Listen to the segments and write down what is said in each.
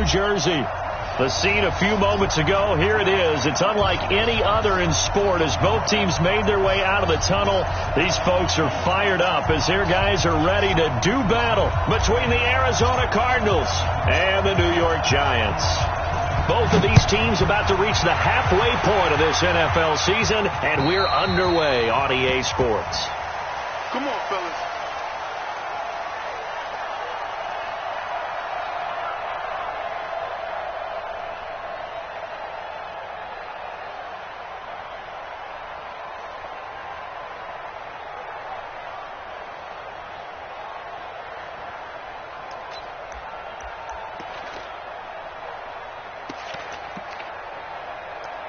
Jersey. The scene a few moments ago, here it is. It's unlike any other in sport as both teams made their way out of the tunnel. These folks are fired up as their guys are ready to do battle between the Arizona Cardinals and the New York Giants. Both of these teams about to reach the halfway point of this NFL season, and we're underway on EA Sports. Come on, fellas.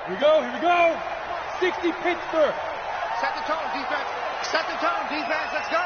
Here we go. 60 Pittsburgh. Set the tone, defense. Set the tone, defense. Let's go.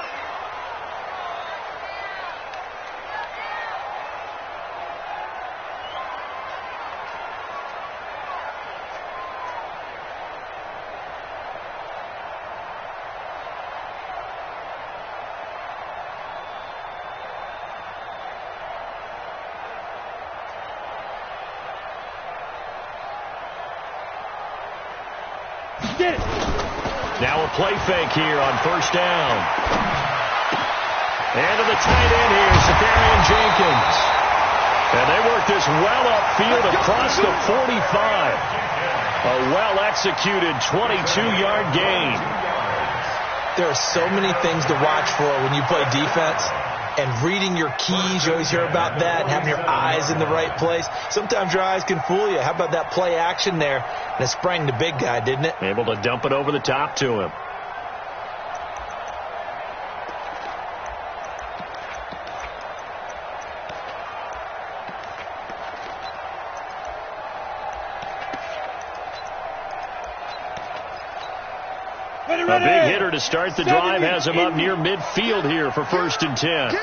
Now a play fake here on first down. And to the tight end here, Seferian Jenkins. And they work this well upfield across the 45. A well-executed 22-yard gain. There are so many things to watch for when you play defense. And reading your keys, you always hear about that, and having your eyes in the right place. Sometimes your eyes can fool you. How about that play action there? And it sprang the big guy, didn't it? Able to dump it over the top to him. A big hitter to start the drive has him up near midfield here for 1st and 10.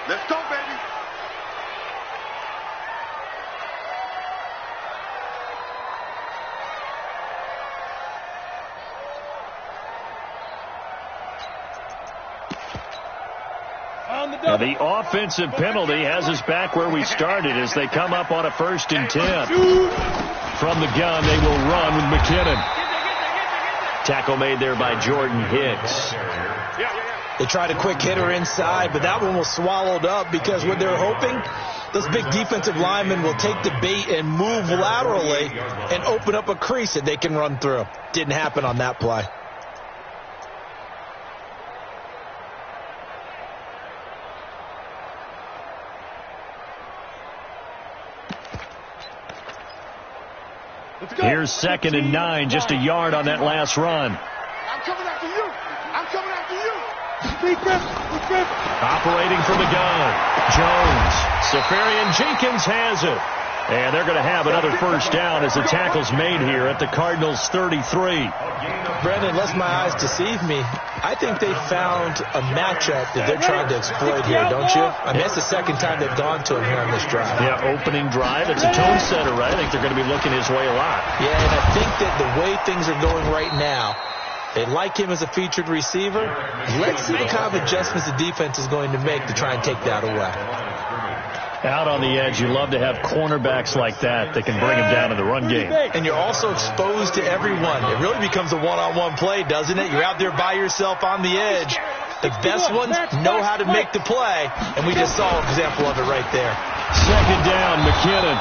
Let's go, baby. Now the offensive penalty has us back where we started as they come up on a 1st and 10. From the gun, they will run with McKinnon. Tackle made there by Jordan Hicks. They tried a quick hitter inside, but that one was swallowed up because what they're hoping, those big defensive linemen will take the bait and move laterally and open up a crease that they can run through. Didn't happen on that play. Here's 2nd and 9, just a yard on that last run. I'm coming after you. I'm coming after you. Operating from the gun, Jones. Seferian Jenkins has it. And they're going to have another 1st down as the tackle's made here at the Cardinals' 33. Brendan, lest my eyes deceive me, I think they found a matchup that they're trying to exploit here, don't you? I mean, that's the 2nd time they've gone to him here on this drive. Yeah, opening drive. It's a tone setter, right? I think they're going to be looking his way a lot. Yeah, and I think that the way things are going right now, they like him as a featured receiver. Let's see what kind of adjustments the defense is going to make to try and take that away. Out on the edge, you love to have cornerbacks like that can bring him down in the run game. And you're also exposed to everyone. It really becomes a one-on-one play, doesn't it? You're out there by yourself on the edge. The best ones know how to make the play, and we just saw an example of it right there. 2nd down, McKinnon.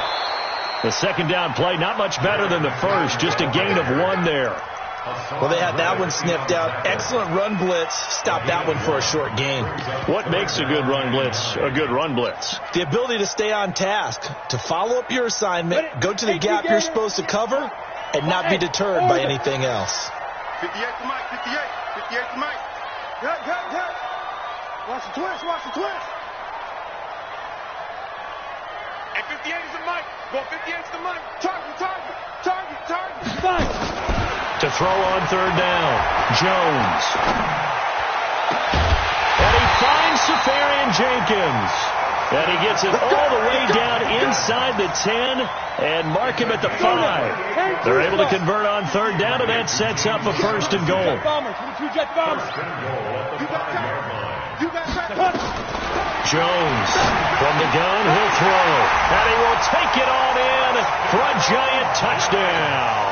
The 2nd down play, not much better than the first, just a gain of 1 there. Well, they had that one sniffed out. Excellent run blitz. Stop that one for a short gain. What makes a good run blitz a good run blitz? The ability to stay on task, to follow up your assignment, go to the gap you're supposed to cover, and not be deterred by anything else. 58 to Mike, 58 to Mike. Good. Watch the twist. And 58 is the Mike. Go 58 is the Mike. Target. To throw on 3rd down, Jones. And he finds Seferian Jenkins. And he gets it all the way down inside the 10 and mark him at the 5. They're able to convert on third down, and that sets up a first and goal. Jones from the gun, he'll throw. And he will take it on in for a Giant touchdown.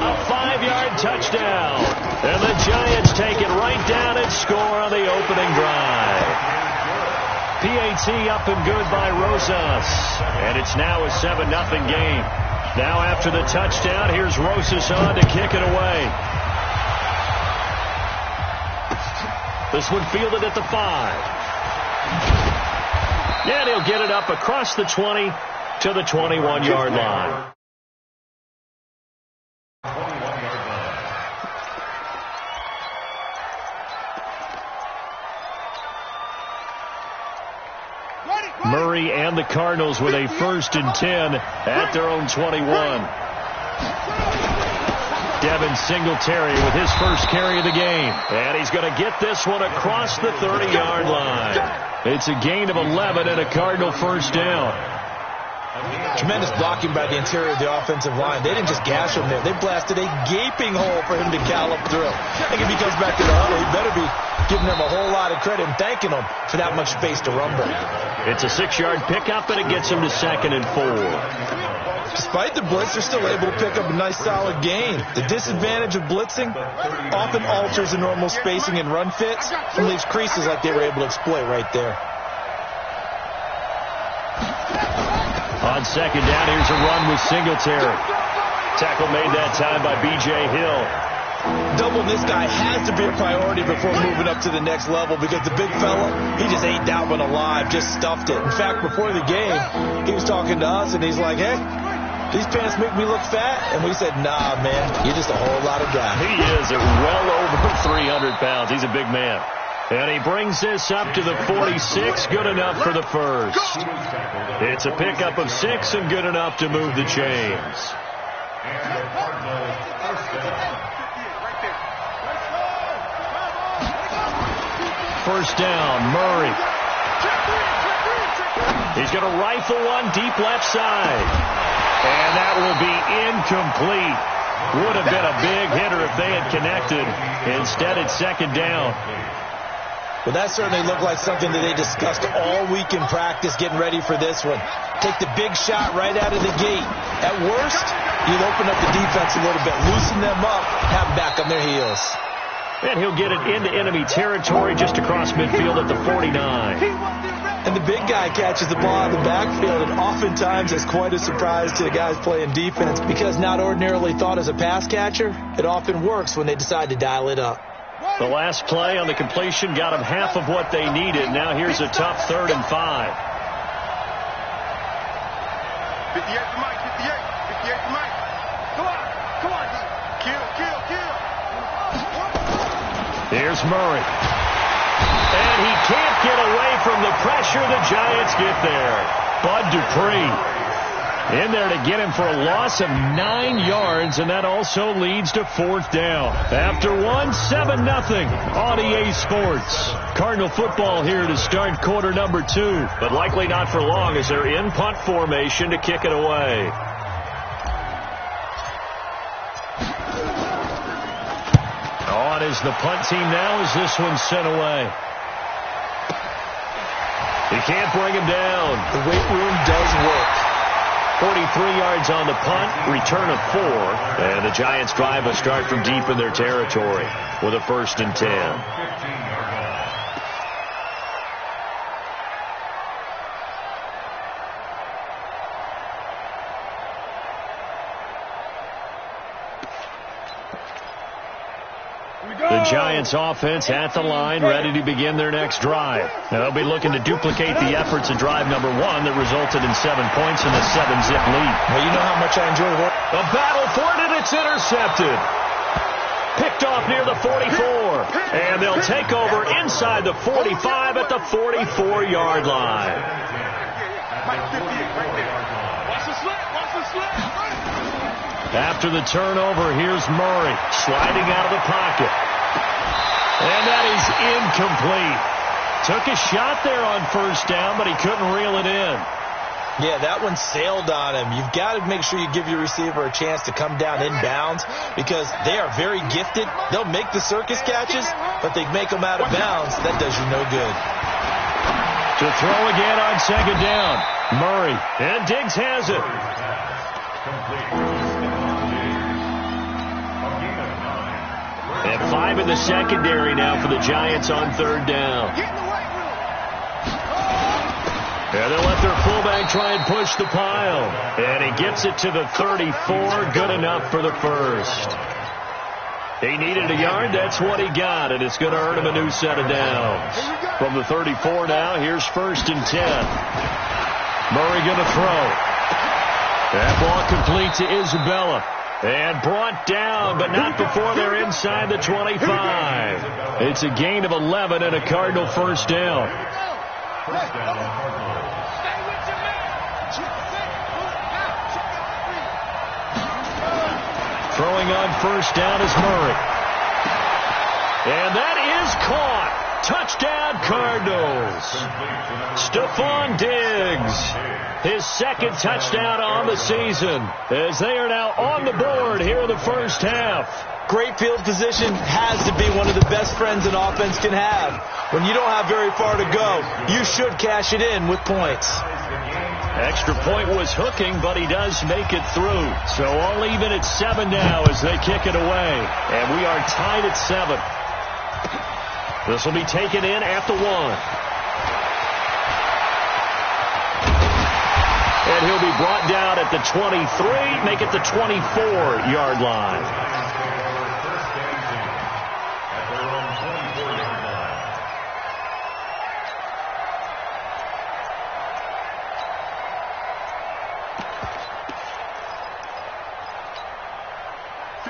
A 5-yard touchdown. And the Giants take it right down and score on the opening drive. PAT up and good by Rosas. And it's now a 7-0 game. Now after the touchdown, here's Rosas on to kick it away. This one fielded at the 5. And he'll get it up across the 20 to the 21-yard line. Murray and the Cardinals with a 1st and 10 at their own 21. Devin Singletary with his first carry of the game. And he's going to get this one across the 30-yard line. It's a gain of 11 and a Cardinal first down. Tremendous blocking by the interior of the offensive line. They didn't just gash him there. They blasted a gaping hole for him to gallop through. I think if he comes back to the huddle, he better be giving them a whole lot of credit and thanking them for that much space to rumble. It's a 6-yard pickup, and it gets him to 2nd and 4. Despite the blitz, they're still able to pick up a nice solid gain. The disadvantage of blitzing often alters the normal spacing and run fits and leaves creases like they were able to exploit right there. On 2nd down, here's a run with Singletary. Tackle made that time by B.J. Hill. Doubling this guy has to be a priority before moving up to the next level because the big fella, he just ate that one alive, just stuffed it. In fact, before the game, he was talking to us, and he's like, hey, these pants make me look fat. And we said, nah, man, you're just a whole lot of guy. He is at well over 300 pounds. He's a big man. And he brings this up to the 46, good enough for the first. It's a pickup of 6 and good enough to move the chains. First down, Murray. He's going to rifle one deep left side. And that will be incomplete. Would have been a big hitter if they had connected. Instead, it's 2nd down. Well, that certainly looked like something that they discussed all week in practice getting ready for this one. Take the big shot right out of the gate. At worst, you'll open up the defense a little bit, loosen them up, have them back on their heels. And he'll get it into enemy territory just across midfield at the 49. And the big guy catches the ball out of the backfield, and oftentimes it's quite a surprise to the guys playing defense because not ordinarily thought as a pass catcher, it often works when they decide to dial it up. The last play on the completion got them half of what they needed. Now here's a tough 3rd and 5. 58 to Mike, 58 to Mike. Come on. Kill. Here's Murray. And he can't get away from the pressure. The Giants get there. Bud Dupree in there to get him for a loss of 9 yards, and that also leads to 4th down. After 7-0 on EA Sports. Cardinal football here to start quarter number 2, but likely not for long as they're in punt formation to kick it away. On is the punt team now as this one's sent away. He can't bring him down. The weight room does work. 43 yards on the punt, return of 4, and the Giants drive a start from deep in their territory with a 1st and 10. The Giants offense at the line, ready to begin their next drive. Now they'll be looking to duplicate the efforts of drive number 1 that resulted in 7 points and a 7-zip lead. Well, you know how much I enjoy it. A battle for it, and it's intercepted. Picked off near the 44. And they'll take over inside the 45 at the 44-yard line. After the turnover, here's Murray sliding out of the pocket. And that is incomplete. Took a shot there on first down, but he couldn't reel it in. Yeah, that one sailed on him. You've got to make sure you give your receiver a chance to come down inbounds because they are very gifted. They'll make the circus catches, but they make them out of bounds. That does you no good. To throw again on second down. Murray. And Diggs has it. And 5 in the secondary now for the Giants on third down. And they'll let their fullback try and push the pile. And he gets it to the 34. Good enough for the first. He needed a yard. That's what he got. And it's going to earn him a new set of downs. From the 34 now, here's 1st and 10. Murray going to throw. That ball complete to Isabella. And brought down, but not before they're inside the 25. It's a gain of 11 and a Cardinal first down. Throwing on first down is Murray. And that is caught. Touchdown, Cardinals. Stephon Diggs. His second touchdown on the season as they are now on the board here in the first half. Great field position has to be one of the best friends an offense can have. When you don't have very far to go, you should cash it in with points. Extra point was hooking, but he does make it through. So all even at 7 now as they kick it away. And we are tied at 7. This will be taken in at the 1. And he'll be brought down at the 23, make it the 24-yard line.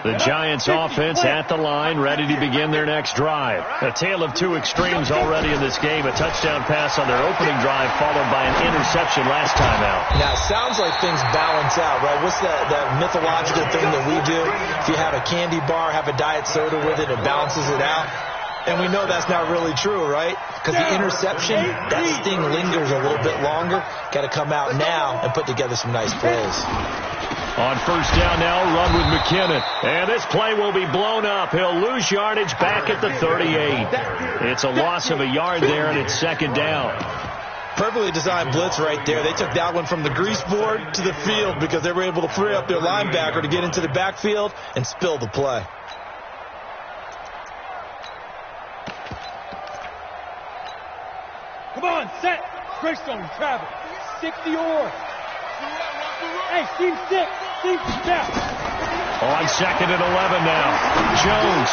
The Giants offense at the line, ready to begin their next drive. A tale of two extremes already in this game. A touchdown pass on their opening drive followed by an interception last time out. Now, it sounds like things balance out, right? What's that mythological thing that we do? If you have a candy bar, have a diet soda with it, it balances it out. And we know that's not really true, right? Because the interception, that sting lingers a little bit longer. Got to come out now and put together some nice plays. On first down now, run with McKinnon. And this play will be blown up. He'll lose yardage back at the 38. It's a loss of a yard there, and it's second down. Perfectly designed blitz right there. They took that one from the grease board to the field because they were able to free up their linebacker to get into the backfield and spill the play. Come on, set. Greystone, travel. 60 or. Hey, team 6. Team step. On second and 11 now. Jones.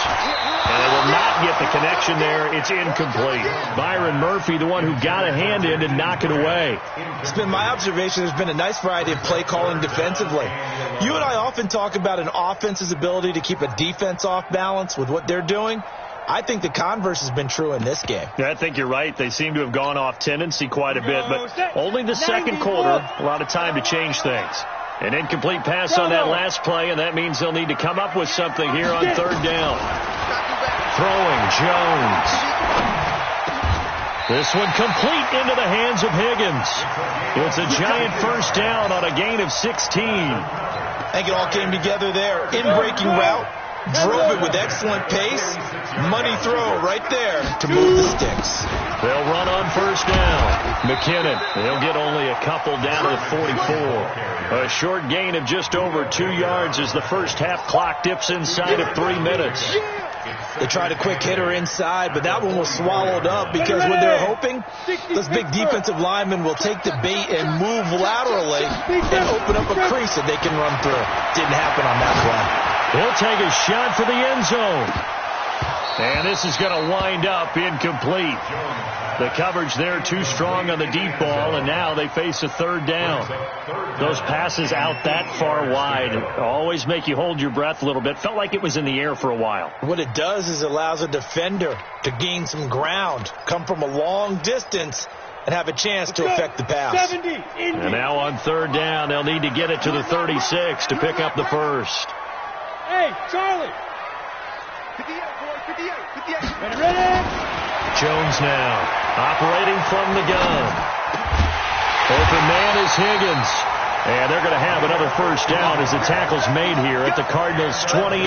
And they will not get the connection there. It's incomplete. Byron Murphy, the one who got a hand in and knock it away. It's been my observation there's been a nice variety of play calling defensively. You and I often talk about an offense's ability to keep a defense off balance with what they're doing. I think the converse has been true in this game. Yeah, I think you're right. They seem to have gone off tendency quite a bit, but only the second quarter. A lot of time to change things. An incomplete pass on that last play, and that means they'll need to come up with something here on third down. Throwing, Jones. This one complete into the hands of Higgins. It's a giant first down on a gain of 16. I think it all came together there. In-breaking route. Drove it with excellent pace. Money throw right there to move the sticks. They'll run on first down. McKinnon, they'll get only a couple down to the 44. A short gain of just over 2 yards as the first half clock dips inside of 3 minutes. They tried a quick hitter inside, but that one was swallowed up because what they're hoping, those big defensive linemen will take the bait and move laterally and open up a crease that they can run through. Didn't happen on that play. He'll take a shot for the end zone. And this is going to wind up incomplete. The coverage there too strong on the deep ball, and now they face a third down. Those passes out that far wide always make you hold your breath a little bit. Felt like it was in the air for a while. What it does is it allows a defender to gain some ground, come from a long distance, and have a chance to affect the pass. And now on third down, they'll need to get it to the 36 to pick up the first. Hey, Charlie. Ready? Jones now, operating from the gun. Open man is Higgins. And they're going to have another first down as the tackle's made here at the Cardinals' 28.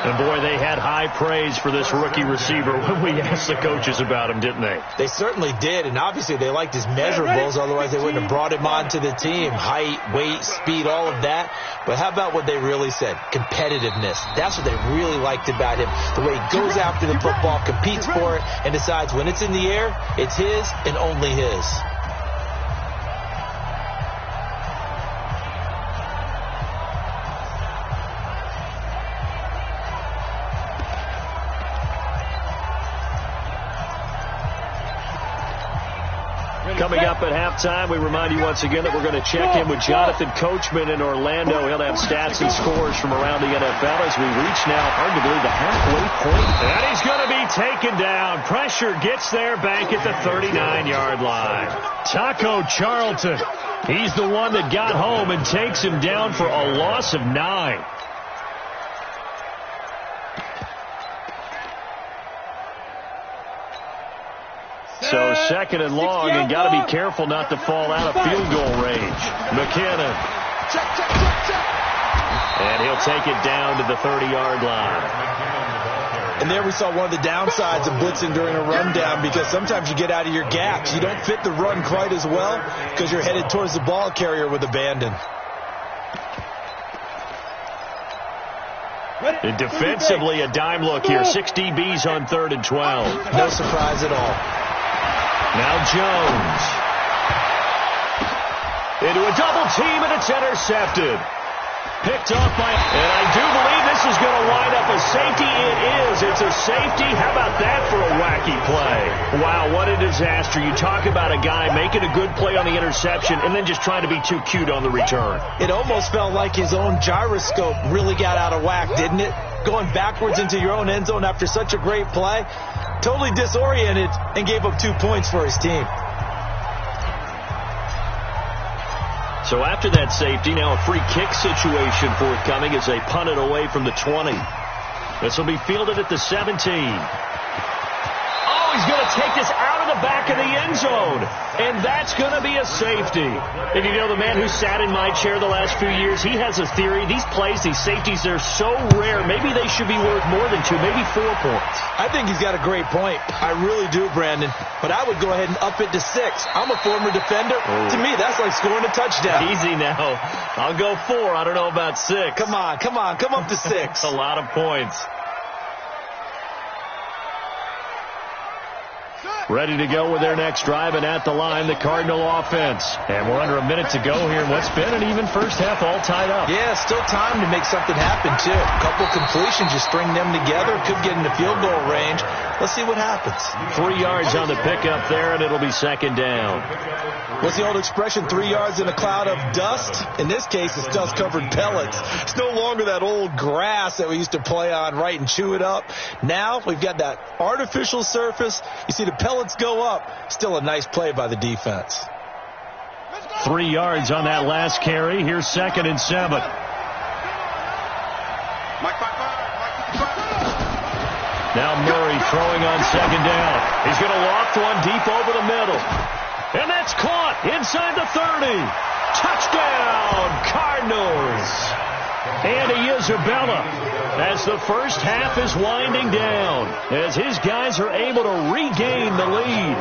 And, boy, they had high praise for this rookie receiver when we asked the coaches about him, didn't they? They certainly did, and obviously they liked his measurables, otherwise they wouldn't have brought him onto the team. Height, weight, speed, all of that. But how about what they really said? Competitiveness. That's what they really liked about him. The way he goes after the football, competes for it, and decides when it's in the air, it's his and only his. Coming up at halftime, we remind you once again that we're going to check in with Jonathan Coachman in Orlando. He'll have stats and scores from around the NFL as we reach now, hard to believe, the halfway point. And he's going to be taken down. Pressure gets there back at the 39-yard line. Taco Charlton, he's the one that got home and takes him down for a loss of 9. So second and long, and got to be careful not to fall out of field goal range. McKinnon. And he'll take it down to the 30-yard line. And there we saw one of the downsides of blitzing during a rundown, because sometimes you get out of your gaps. You don't fit the run quite as well because you're headed towards the ball carrier with abandon. And defensively, a dime look here. 6 DBs on 3rd and 12. No surprise at all. Now Jones. Into a double team, and it's intercepted. Picked off by... And I do believe this is going to wind up a safety. It is. It's a safety. How about that for a wacky play? Wow, what a disaster. You talk about a guy making a good play on the interception and then just trying to be too cute on the return. It almost felt like his own gyroscope really got out of whack, didn't it? Going backwards into your own end zone after such a great play. Totally disoriented and gave up 2 points for his team. So after that safety, now a free kick situation forthcoming as they punt it away from the 20. This will be fielded at the 17. Oh, he's going to take this out of the back of the end zone. And that's going to be a safety. And you know, the man who sat in my chair the last few years, he has a theory. These plays, these safeties, they're so rare. Maybe they should be worth more than 2, maybe 4 points. I think he's got a great point. I really do, Brandon. But I would go ahead and up it to 6. I'm a former defender. Oh. To me, that's like scoring a touchdown. Easy now. I'll go 4. I don't know about 6. Come on. Come up to 6. A lot of points. Ready to go with their next drive, and at the line, the Cardinal offense. And we're under a minute to go here in what's been an even first half, all tied up. Yeah, still time to make something happen, too. A couple completions, you string them together, could get into field goal range. Let's see what happens. 3 yards on the pickup there, and it'll be second down. What's the old expression, 3 yards in a cloud of dust? In this case, it's dust-covered pellets. It's no longer that old grass that we used to play on, right, and chew it up. Now we've got that artificial surface. You see the pellets go up. Still a nice play by the defense. 3 yards on that last carry. Here's second and 7. Now Murray throwing on second down. He's going to loft one deep over the middle. And that's caught inside the 30. Touchdown, Cardinals. Andy Isabella, as the first half is winding down, as his guys are able to regain the lead.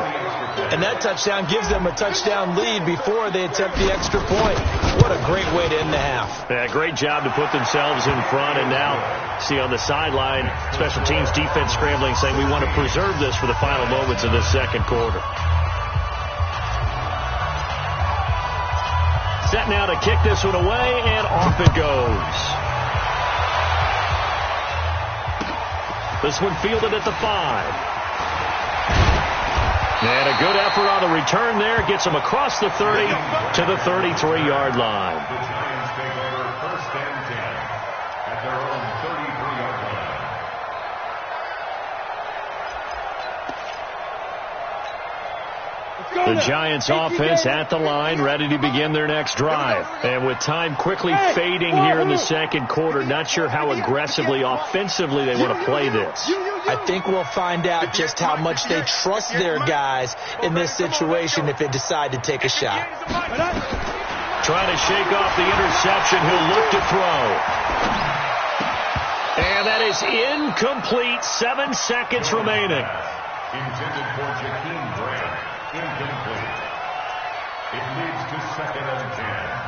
And that touchdown gives them a touchdown lead before they attempt the extra point. What a great way to end the half. Yeah, great job to put themselves in front. And now, see on the sideline, special teams defense scrambling, saying we want to preserve this for the final moments of this second quarter. Set now to kick this one away, and off it goes. This one fielded at the 5. And a good effort on the return there. Gets him across the 30 to the 33-yard line. The Giants offense at the line, ready to begin their next drive. And with time quickly fading here in the second quarter, not sure how aggressively, offensively they want to play this. I think we'll find out just how much they trust their guys in this situation if they decide to take a shot. Trying to shake off the interception. He'll look to throw. And that is incomplete. 7 seconds remaining. Intended for Jakeem Grant. Incomplete. It leads to 2nd and 10.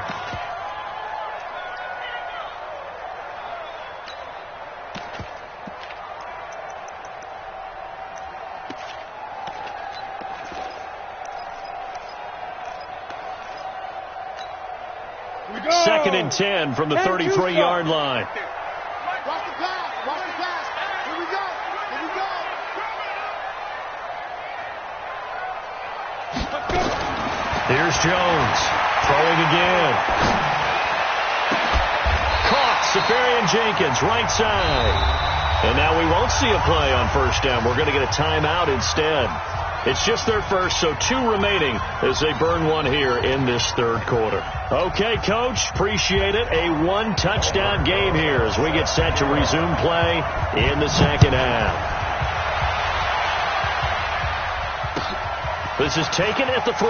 Second and 10 from the 33-yard line. Watch the pass. Watch the pass. Here we go. Here we go. Here's Jones. Throwing again. Caught. Safarian Jenkins, right side. And now we won't see a play on first down. We're going to get a timeout instead. It's just their first, so 2 remaining as they burn one here in this third quarter. Okay, Coach, appreciate it. A 1-touchdown game here as we get set to resume play in the second half. This is taken at the 3.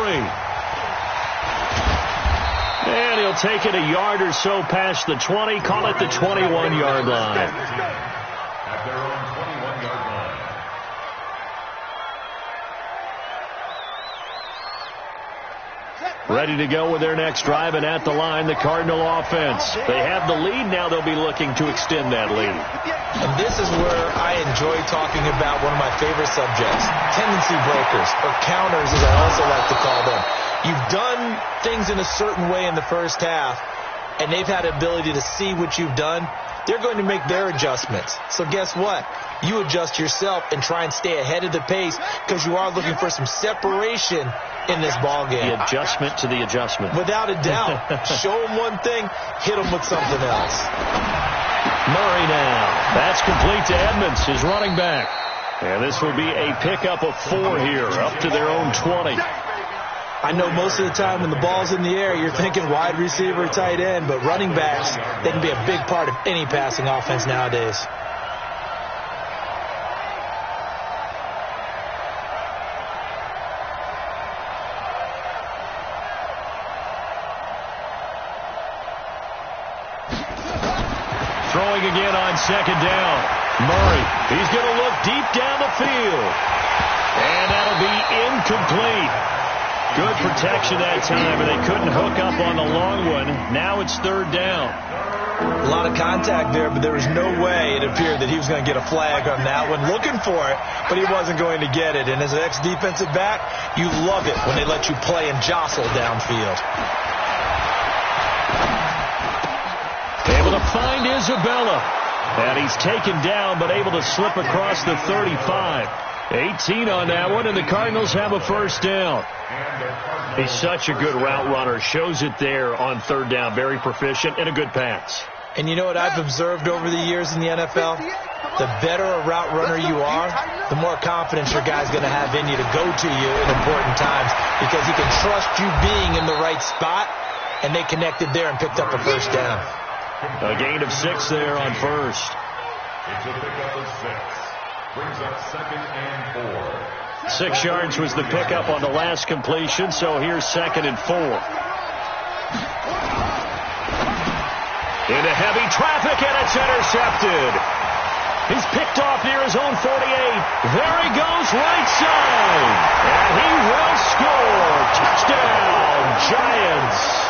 And he'll take it a yard or so past the 20, call it the 21-yard line. At their own 21-yard line. Ready to go with their next drive, and at the line, the Cardinal offense. They have the lead. Now they'll be looking to extend that lead. And this is where I enjoy talking about one of my favorite subjects, tendency breakers, or counters as I also like to call them. You've done things in a certain way in the first half, and they've had the ability to see what you've done. They're going to make their adjustments. So guess what? You adjust yourself and try and stay ahead of the pace because you are looking for some separation in this ball game. The adjustment to the adjustment. Without a doubt. Show them one thing, hit them with something else. Murray now. That's complete to Edmonds, his running back. And this will be a pickup of 4 here, up to their own 20. I know most of the time when the ball's in the air, you're thinking wide receiver, tight end, but running backs, they can be a big part of any passing offense nowadays. Throwing again on second down. Murray, he's going to look deep down the field. And that'll be incomplete. Good protection that time, and they couldn't hook up on the long one. Now it's 3rd down. A lot of contact there, but there was no way it appeared that he was going to get a flag on that one. Looking for it, but he wasn't going to get it. And as an ex-defensive back, you love it when they let you play and jostle downfield. Able to find Isabella. And he's taken down, but able to slip across the 35. 18 on that one, and the Cardinals have a first down. He's such a good route runner. Shows it there on 3rd down. Very proficient and a good pass. And you know what I've observed over the years in the NFL? The better a route runner you are, the more confidence your guy's going to have in you to go to you in important times because he can trust you being in the right spot, and they connected there and picked up a first down. A gain of 6 there on first. It's a pickup of 6. Brings up 2nd and 4. 6 yards was the pickup on the last completion, so here's 2nd and 4. Into heavy traffic, and it's intercepted. He's picked off near his own 48. There he goes, right side. And he will score. Touchdown, Giants.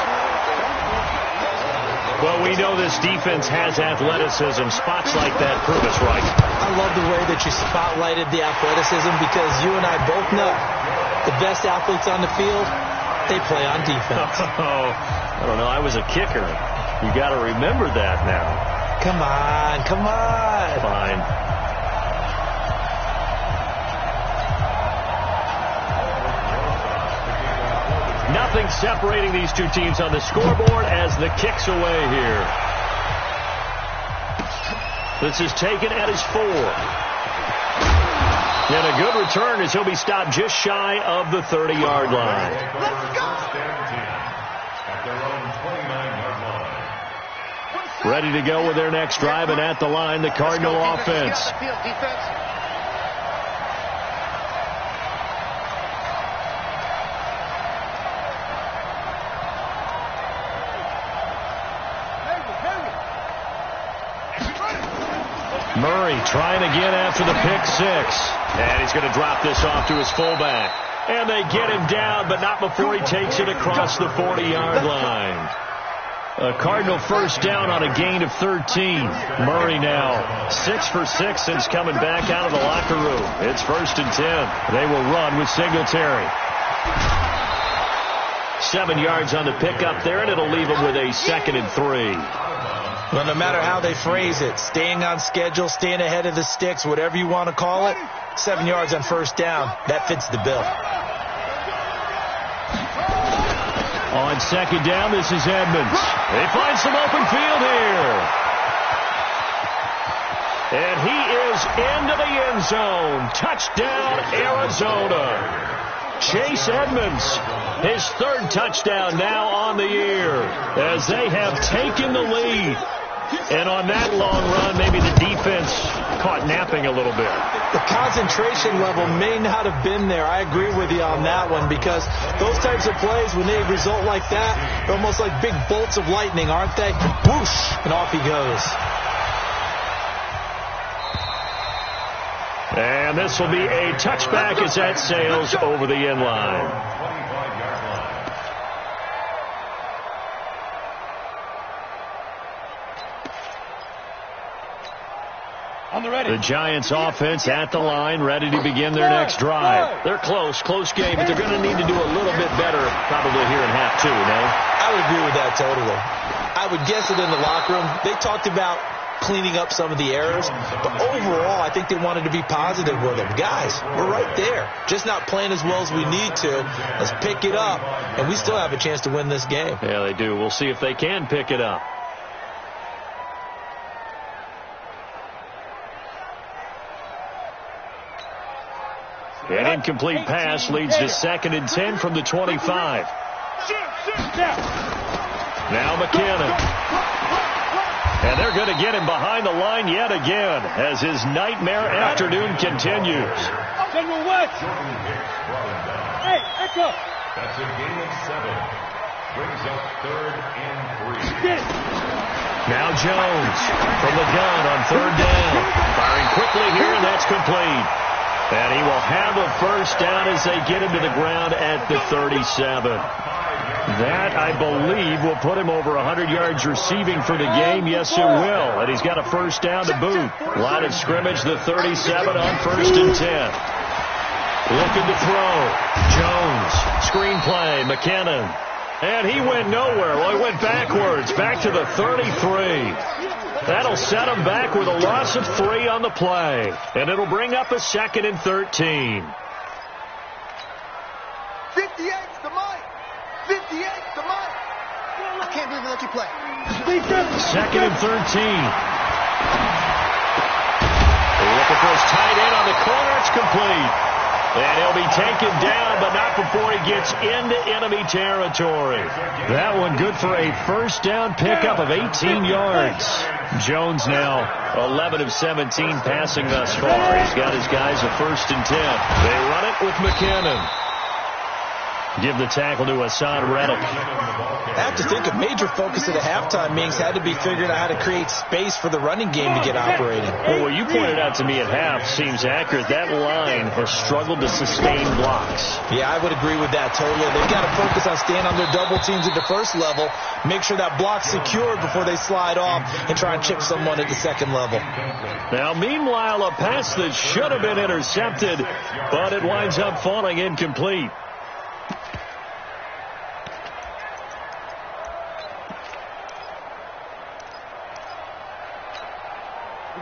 Well, we know this defense has athleticism. Spots like that prove us right. I love the way that you spotlighted the athleticism because you and I both know the best athletes on the field, they play on defense. Oh, I don't know. I was a kicker. You got to remember that now. Come on, come on. Fine. Nothing separating these two teams on the scoreboard as the kick's away here. This is taken at his 4. And a good return as he'll be stopped just shy of the 30-yard line. Let's go! At their own 29-yard line. Ready to go with their next drive, and at the line, the Cardinal offense. Murray trying again after the pick six. And he's going to drop this off to his fullback. And they get him down, but not before he takes it across the 40-yard line. A Cardinal first down on a gain of 13. Murray now 6 for 6 since coming back out of the locker room. It's 1st and 10. They will run with Singletary. 7 yards on the pickup there, and it'll leave them with a 2nd and 3. Well, no matter how they phrase it, staying on schedule, staying ahead of the sticks, whatever you want to call it, 7 yards on first down, that fits the bill. On 2nd down, this is Edmonds. They find some open field here. And he is into the end zone. Touchdown, Arizona. Chase Edmonds, his 3rd touchdown now on the year, as they have taken the lead. And on that long run, maybe the defense caught napping a little bit. The concentration level may not have been there. I agree with you on that one, because those types of plays, when they result like that, they're almost like big bolts of lightning, aren't they? Whoosh, and off he goes. And this will be a touchback as that sails over the end line. The Giants offense at the line, ready to begin their next drive. They're close game, but they're going to need to do a little bit better probably here in half 2, no? I would agree with that totally. I would guess it in the locker room. They talked about cleaning up some of the errors, but overall, I think they wanted to be positive with them. Guys, we're right there. Just not playing as well as we need to. Let's pick it up, and we still have a chance to win this game. Yeah, they do. We'll see if they can pick it up. An incomplete pass leads to 2nd and 10 from the 25. Now McKinnon. And they're going to get him behind the line yet again as his nightmare afternoon continues. General West. Hey, echo. That's a gain of 7. Brings up 3rd and 3. Now Jones from the gun on 3rd down. Firing quickly here, and that's complete. And he will have a first down as they get him to the ground at the 37. That, I believe, will put him over 100 yards receiving for the game. Yes, it will. And he's got a first down to boot. Line of scrimmage, the 37 on 1st and 10. Looking to throw. Jones. Screenplay. McKinnon. And he went nowhere. Well, he went backwards. Back to the 33. That'll set him back with a loss of 3 on the play. And it'll bring up a 2nd and 13. 58's the Mike. 58's the Mike. I can't believe they let you play. 2nd and 13. Looking for his tight end on the corner. It's complete. And he'll be taken down, but not before he gets into enemy territory. That one good for a first down pickup of 18 yards. Jones now 11 of 17 passing thus far. He's got his guys a 1st and 10. They run it with McKinnon. Give the tackle to Hassan Reddick. I have to think a major focus of the halftime meetings had to be figuring out how to create space for the running game to get operating. Well, what you pointed out to me at half seems accurate. That line has struggled to sustain blocks. Yeah, I would agree with that totally. They've got to focus on staying on their double teams at the first level, make sure that block's secured before they slide off, and try and chip someone at the second level. Now, meanwhile, a pass that should have been intercepted, but it winds up falling incomplete.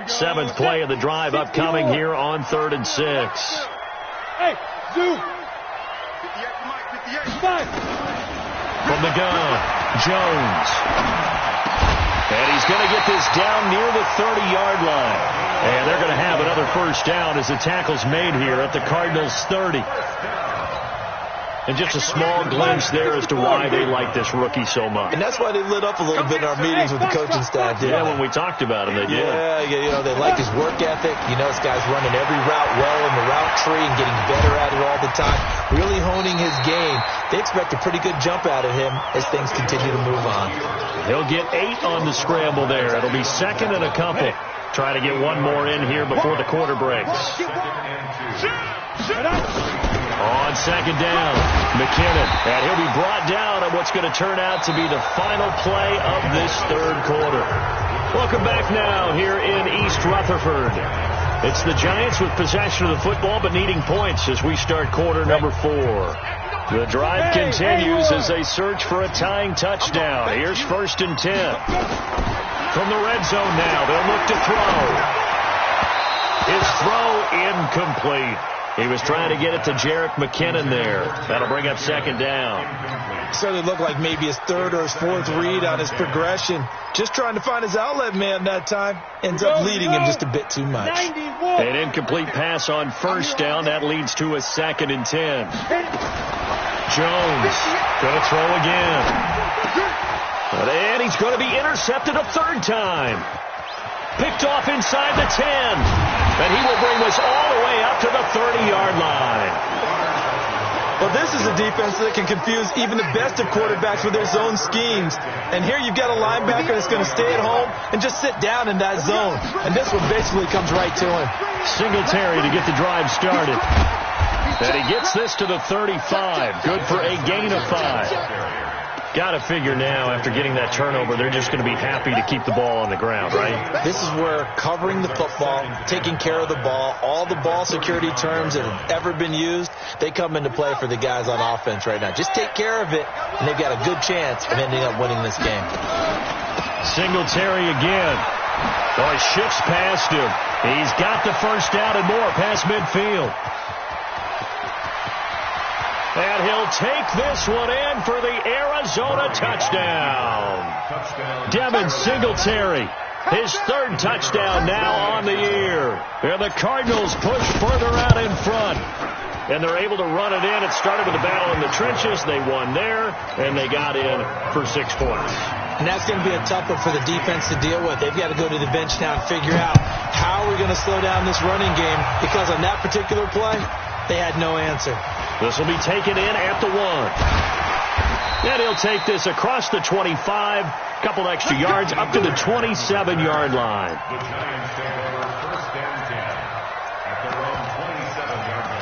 Seventh play of the drive upcoming here on 3rd and 6. Hey, Zoo. 58 to Mike. 58. Five. From the gun, Jones. And he's going to get this down near the 30-yard line. And they're going to have another first down as the tackle's made here at the Cardinals' 30. And just a small glimpse there as to why they like this rookie so much. And that's why they lit up a little bit in our meetings with the coaching staff. Yeah, when we talked about him, they did. Yeah, they like his work ethic. This guy's running every route well in the route tree and getting better at it all the time, really honing his game. They expect a pretty good jump out of him as things continue to move on. He'll get 8 on the scramble there. It'll be second and a couple. Try to get one more in here before the quarter breaks. On second down, McKinnon, and he'll be brought down on what's going to turn out to be the final play of this third quarter. Welcome back now here in East Rutherford. It's the Giants with possession of the football but needing points as we start quarter number 4. The drive continues as they search for a tying touchdown. Here's 1st and 10. From the red zone now, they'll look to throw. His throw incomplete. He was trying to get it to Jerick McKinnon there. That'll bring up second down. Certainly looked like maybe his 3rd or his 4th read on his progression. Just trying to find his outlet man that time. Ends up leading him just a bit too much. An incomplete pass on first down. That leads to a 2nd and 10. Jones going to throw again. And he's going to be intercepted a 3rd time. Picked off inside the 10. And he will bring us all the way up to the 30-yard line. Well, this is a defense that can confuse even the best of quarterbacks with their zone schemes. And here you've got a linebacker that's going to stay at home and just sit down in that zone. And this one basically comes right to him. Singletary to get the drive started. And he gets this to the 35. Good for a gain of 5. Got to figure now, after getting that turnover, they're just going to be happy to keep the ball on the ground, right? This is where covering the football, taking care of the ball, all the ball security terms that have ever been used, they come into play for the guys on offense right now. Just take care of it, and they've got a good chance of ending up winning this game. Singletary again. Oh, he shifts past him. He's got the first down and more past midfield. And he'll take this one in for the Arizona touchdown. Devin Singletary, his 3rd touchdown now on the year. And the Cardinals push further out in front. And they're able to run it in. It started with a battle in the trenches. They won there, and they got in for 6 points. And that's going to be a tough one for the defense to deal with. They've got to go to the bench now and figure out how are we going to slow down this running game, because on that particular play, they had no answer. This will be taken in at the 1. And he'll take this across the 25, couple extra yards up to the 27-yard line. The Giants take over 1st and 10 at their own 27-yard line.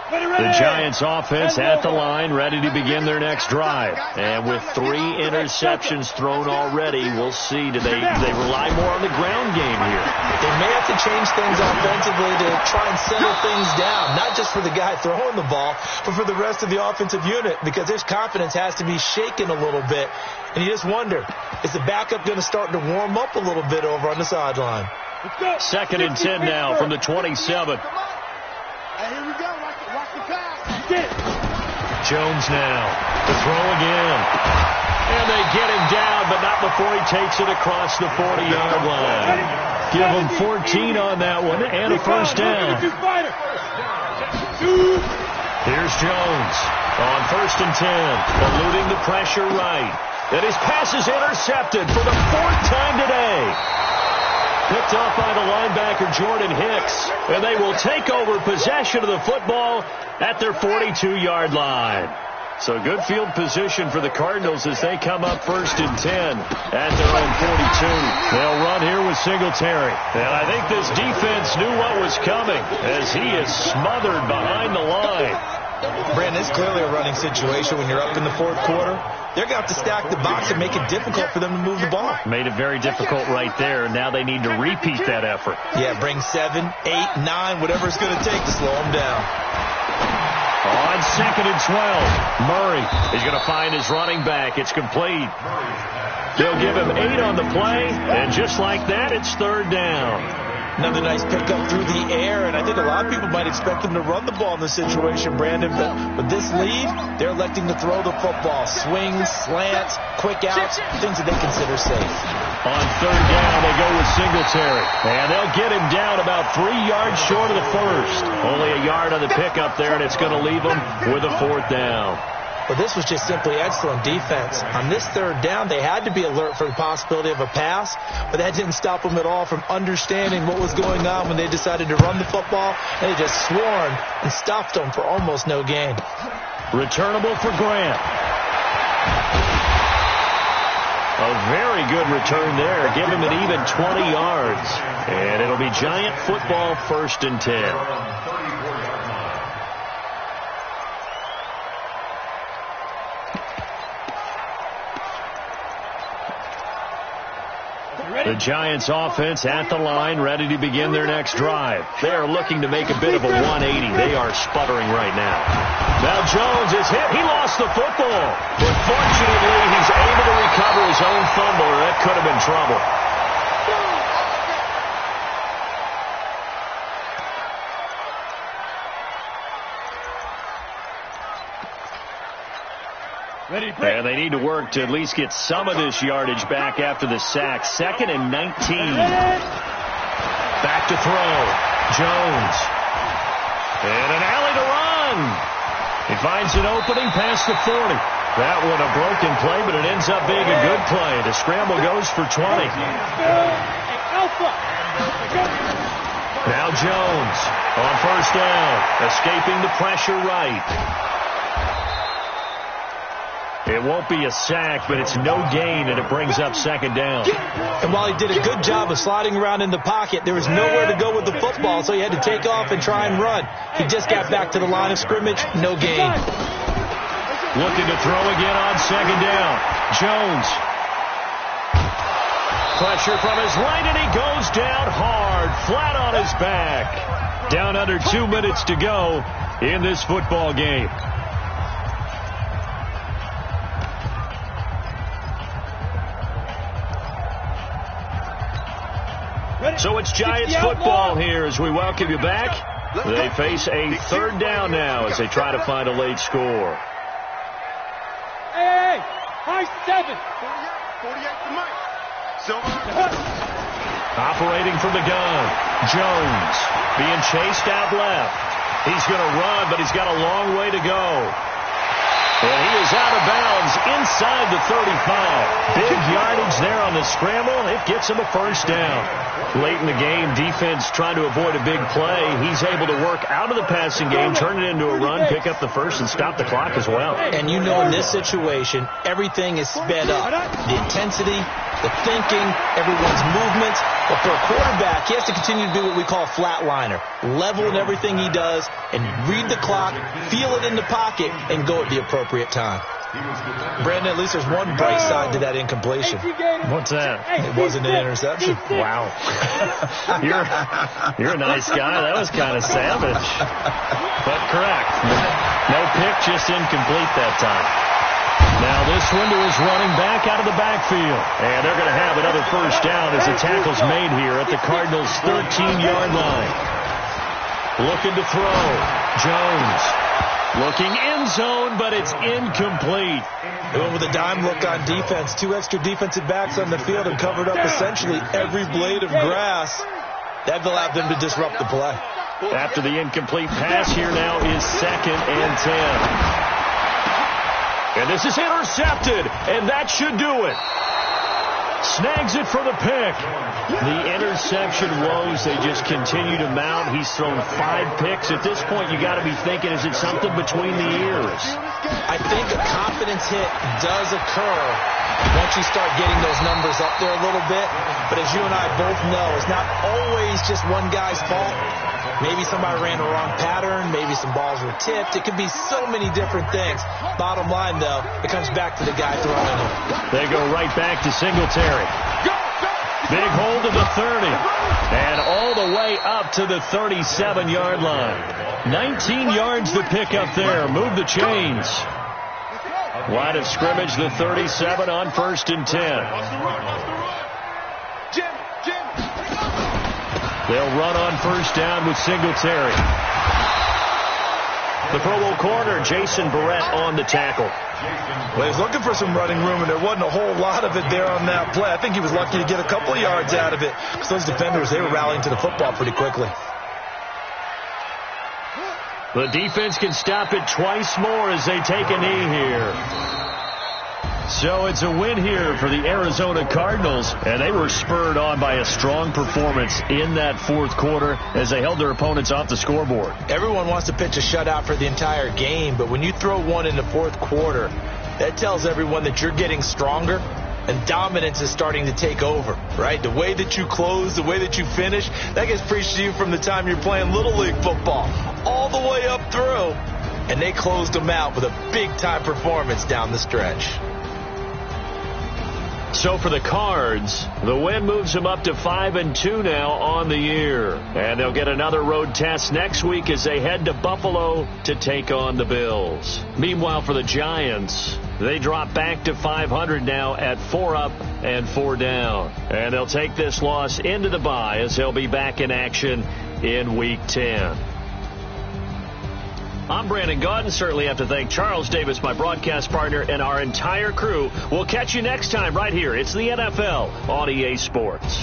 The Giants offense at the line, ready to begin their next drive. And with 3 interceptions thrown already, we'll see. Do they rely more on the ground game here? They may have to change things offensively to try and settle things down, not just for the guy throwing the ball, but for the rest of the offensive unit, because their confidence has to be shaken a little bit. And you just wonder, is the backup going to start to warm up a little bit over on the sideline? 2nd and 10 now from the 27. Hey, here we go. Watch the pass. Jones now to throw again. And they get him down, but not before he takes it across the 40-yard line. Give him 14 on that one and a first down. Here's Jones on 1st and 10, eluding the pressure right. And his pass is intercepted for the 4th time today. Picked off by the linebacker, Jordan Hicks. And they will take over possession of the football at their 42-yard line. So good field position for the Cardinals as they come up 1st and 10 at their own 42. They'll run here with Singletary. And I think this defense knew what was coming as he is smothered behind the line. Brandon, it's clearly a running situation when you're up in the 4th quarter. They're going to have to stack the box and make it difficult for them to move the ball. Made it very difficult right there. Now they need to repeat that effort. Yeah, bring 7, 8, 9, whatever it's going to take to slow them down. On 2nd and 12, Murray is going to find his running back. It's complete. They'll give him 8 on the play, and just like that, it's 3rd down. Another nice pickup through the air, and I think a lot of people might expect them to run the ball in this situation, Brandon, but with this lead, they're electing to throw the football. Swings, slants, quick outs, things that they consider safe. On third down, they go with Singletary, and they'll get him down about 3 yards short of the first. Only a yard on the pickup there, and it's going to leave them with a fourth down. Well, this was just simply excellent defense. On this third down, they had to be alert for the possibility of a pass, but that didn't stop them at all from understanding what was going on when they decided to run the football. They just swarmed and stopped them for almost no gain. Returnable for Grant. A very good return there. Give him an even 20 yards. And it'll be Giant football, 1st and 10. The Giants offense at the line, ready to begin their next drive. They are looking to make a bit of a 180. They are sputtering right now. Now Jones is hit. He lost the football. But fortunately, he's able to recover his own fumble, or that could have been trouble. And they need to work to at least get some of this yardage back after the sack. 2nd and 19. Back to throw. Jones. And an alley to run. He finds an opening past the 40. That one a broken play, but it ends up being a good play. The scramble goes for 20. Now Jones on first down. Escaping the pressure right. It won't be a sack, but it's no gain, and it brings up 2nd down. And while he did a good job of sliding around in the pocket, there was nowhere to go with the football, so he had to take off and try and run. He just got back to the line of scrimmage, no gain. Looking to throw again on 2nd down. Jones. Pressure from his right, and he goes down hard, flat on his back. Down under 2 minutes to go in this football game. So it's Giants football here as we welcome you back. They face a 3rd down now as they try to find a late score. Hey, high 7. 48 to Mike. Operating from the gun. Jones being chased out left. He's going to run, but he's got a long way to go. And he is out of bounds inside the 35. Big yardage there on the scramble. It gets him a first down. Late in the game, defense trying to avoid a big play. He's able to work out of the passing game, turn it into a run, pick up the first, and stop the clock as well. And you know in this situation, everything is sped up. The intensity, the thinking, everyone's movements. But for a quarterback, he has to continue to do what we call a flatliner. Level in everything he does and read the clock, feel it in the pocket, and go at the appropriate time. Brandon, at least there's one bright side to that incompletion. What's that? It wasn't an interception. Wow. You're a nice guy. That was kind of savage. But correct. No pick, just incomplete that time. Now this one to his running back out of the backfield. And they're going to have another first down as the tackle's made here at the Cardinals' 13-yard line. Looking to throw. Jones. Looking end zone, but it's incomplete. Going with a dime look on defense. 2 extra defensive backs on the field and covered up essentially every blade of grass. That allowed them to disrupt the play. After the incomplete pass, here now is 2nd and 10. And this is intercepted, and that should do it. Snags it for the pick. The interception woes, they just continue to mount. He's thrown 5 picks. At this point, you got to be thinking, is it something between the ears? I think a confidence hit does occur once you start getting those numbers up there a little bit. But as you and I both know, it's not always just one guy's fault. Maybe somebody ran the wrong pattern. Maybe some balls were tipped. It could be so many different things. Bottom line, though, it comes back to the guy throwing it. They go right back to Singletary. Big hold of the 30. And all the way up to the 37-yard line. 19 yards to pick up there. Move the chains. Line of scrimmage, the 37 on 1st and 10. They'll run on first down with Singletary. The Pro Bowl corner, Jason Barrett, on the tackle. Well, he was looking for some running room, and there wasn't a whole lot of it there on that play. I think he was lucky to get a couple of yards out of it, because those defenders, they were rallying to the football pretty quickly. The defense can stop it twice more as they take a knee here. So it's a win here for the Arizona Cardinals, and they were spurred on by a strong performance in that fourth quarter as they held their opponents off the scoreboard. Everyone wants to pitch a shutout for the entire game, but when you throw one in the fourth quarter, that tells everyone that you're getting stronger and dominance is starting to take over, right? The way that you close, the way that you finish, that gets preached to you from the time you're playing Little League football all the way up through, and they closed them out with a big-time performance down the stretch. So for the Cards, the win moves them up to 5-2 now on the year. And they'll get another road test next week as they head to Buffalo to take on the Bills. Meanwhile, for the Giants, they drop back to 500 now at 4 up and 4 down. And they'll take this loss into the bye as they'll be back in action in Week 10. I'm Brandon Gaudin. Certainly have to thank Charles Davis, my broadcast partner, and our entire crew. We'll catch you next time right here. It's the NFL on EA Sports.